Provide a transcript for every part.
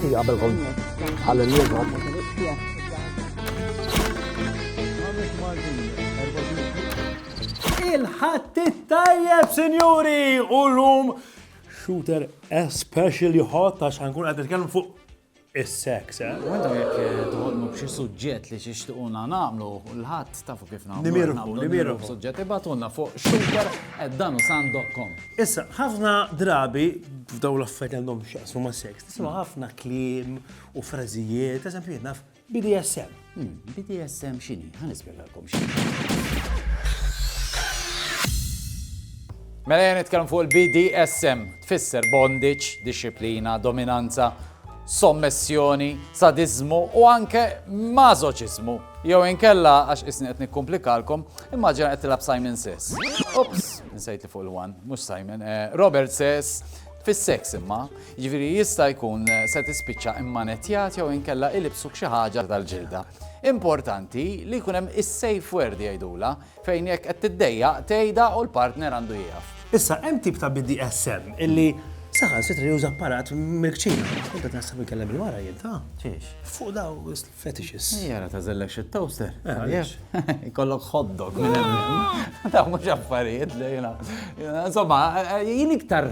Grazzi qabelkom ħalli Il-ħadd it-tajjeb, sinjuri, u llum shooter especially hot għax ħankun qed nitkellmu fuq is-sex, eh? Għandhom jekk toħolmu b'xi suġġett li xixtiequna nagħmlu l-ħadd tafu kif nagħmlu. Nimirħu. Suġġett ibatulna fuq shooter@danusan.com. Issa, ħafna drabi f'daw l-affarijiet għandhom x'jaqsmu ma' sex, tisimgħu ħafna kliem u frażijiet, eżempju jien naf BDSM. BDSM x'inhi? Ħanispjegalkom x'inhi. Mela jien nitkellem fuq il-BDSM, tfisser bondage, disciplina, dominanza, sommessjoni, sadizmu u anke mażoċizmu. Jew inkella għax isni qed nikkomplikalkom, immaġina qed tilab Simon Says. Ups, nsejt li fuq il-one, mhux Simon. Robert Says fis-sex imma, jiġifieri jista' jkun se tispiċċa immanettjat jew inkella ilibsuk xi ħaġa tal-ġilda. Importanti li jkun hemm is-safe word jgħidula fejn jekk qed tiddejjaq tgħidha u l-partner għandu jieqaf. Issa, hemm tip ta' BDSM illi saħan sitra juża apparat mill-kċina. Kunta taħseb il-kellem il-wara jien, ta' Ċiex? fuq daw fetishes. Jara tażellek xi toaster. Għaliex? Ikollok hot dog minn hemm. Ta' mhux affarijiet li jiena. Insomma, jien iktar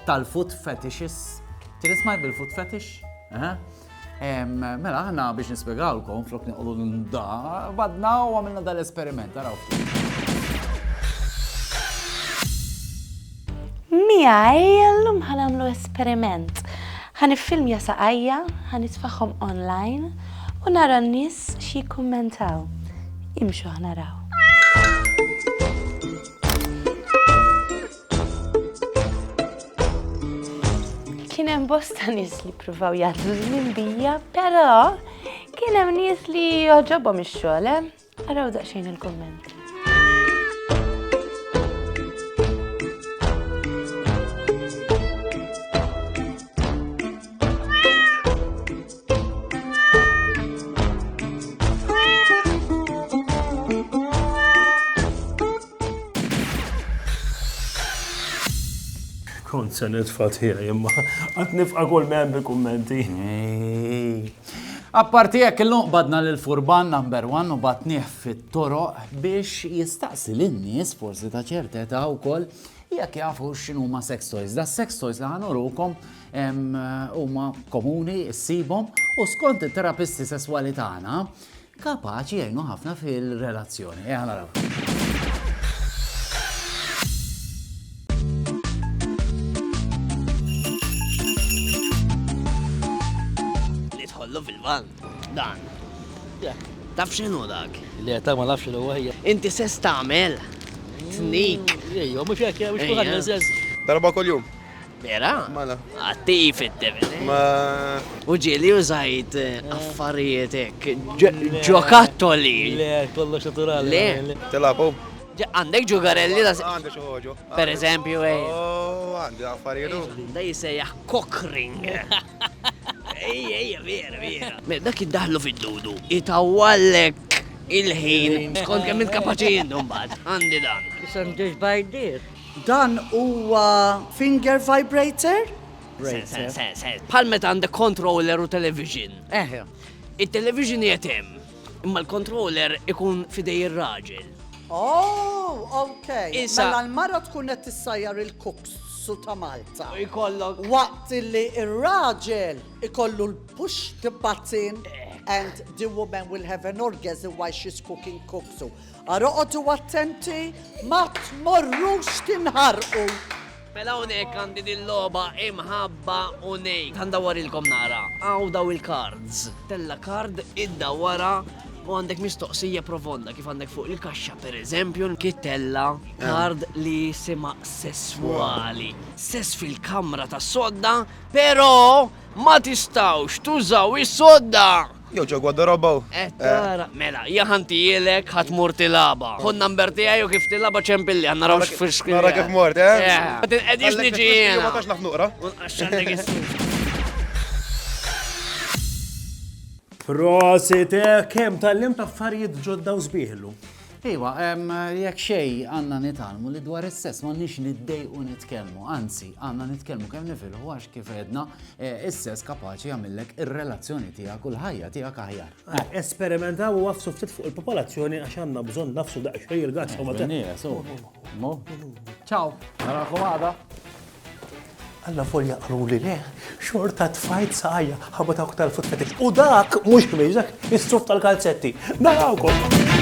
tal-foot fetishes. Tisma' bil-foot fetish? Mela aħna biex nispjegawlkom flok nieqogħdu da, badna u għamilna dal-esperiment, taraw. Miegħi llum ħanamlu esperiment. Ħaniffilmja saqajja, ħanitfaħħom online u nara n-nies xi jikkummentaw. Imxu ħnaraw. Kien hemm bosta nies li ppruvaw jagħtu żmien bija, però kien hemm nies li joġobhom ix-xogħol, Araw daqsxejn il-kumment. Kont se nitfa' tħira imma qatt nifqa' kull memm bil-kummenti. Apparti jekk illum badna lil-furban number 1 u batnieh fit-toroq biex jistaqsi lin-nies forsi ta' ċerta età wkoll jekk jafu x'inhuma sex toys. Da sex toys li ħanurukom huma komuni ssibhom u skont it-terapisti sesswali tagħna kapaċi jgħinu ħafna fil-relazzjoni. Naraw. fil-van, dan. Taf xinu dak? Le, ta' ma nafx li huwa hija. Inti sess tagħmel. Tnik. Ejja, mhux hekk mhux kulħadd sess. Darba kuljum. Vera? Mala. Attiv it-tebel. Ma U ġieli użajt affarijiet hekk ġokattoli. Le, kollox naturali. Le. tilabu. Għandek ġugarelli da. Għandi xi ħoġu. Per eżempju, Għandi affarijiet. da jisejjaħ cockring. Ejja, vera. Dak iddaħlu fid-dudu. Itawallek il-ħin. Skont kemm il-kapaċi jindum bad. Għandi dan. Sometimes by this. Dan huwa finger vibrator? Bħal meta għandek controller u television. Il-television jetem, imma l-controller ikun fidej ir-raġel. Oh, okay. Issa- Mela l-mara tkun qed tissajjar il-kuksu ta' Malta. Ikollok. Waqt li ir-raġel ikollu l-push the button and the woman will have an orgasm while she's cooking kuksu. Aroqotu attenti ma tmorrux tinħarqu. Mela unek għandi din-loba imħabba unek. Għandawarilkom nara. Għaw daw il-cards. Tella card id-dawara u għandek mistoqsija profonda kif għandek fuq il-kaxxa per eżempju kittella card li sema sessuali. Sess fil-kamra ta' sodda, pero ma tistawx tużaw is-sodda. Jew ġo gwadarobbaw. Tara, mela, jaħanti jilek ħatmur tilaba. Hon number tijaj u kif tilaba ċempilli, għanna rawx fisk. Nara kif mort, Edix niġi jena. Ma tax naħnuqra. Għaxċandek jissu. Prosit, kem tal-lim ta' affarijiet ġodda u sbieħlu. Iwa, jekk xej għanna nitalmu li dwar is-sess ma nix niddejqu nitkellmu, anzi għanna nitkellmu kemm nifilħu għax kif edna is-sess kapaċi jagħmillek ir-relazzjoni tiegħek u l-ħajja tiegħek aħjar. Esperimentaw u għafsu ftit fuq il-popolazzjoni għax għandna bżonn nafsu daqsxejn il-gazz u ma Ciao, narakom għada. Alla folja qalu li le, xorta tfajt sajja ħabba ta' tal-futfetik. U dak mhux kmiż, dak is-suf tal-kalzetti. Narawkom!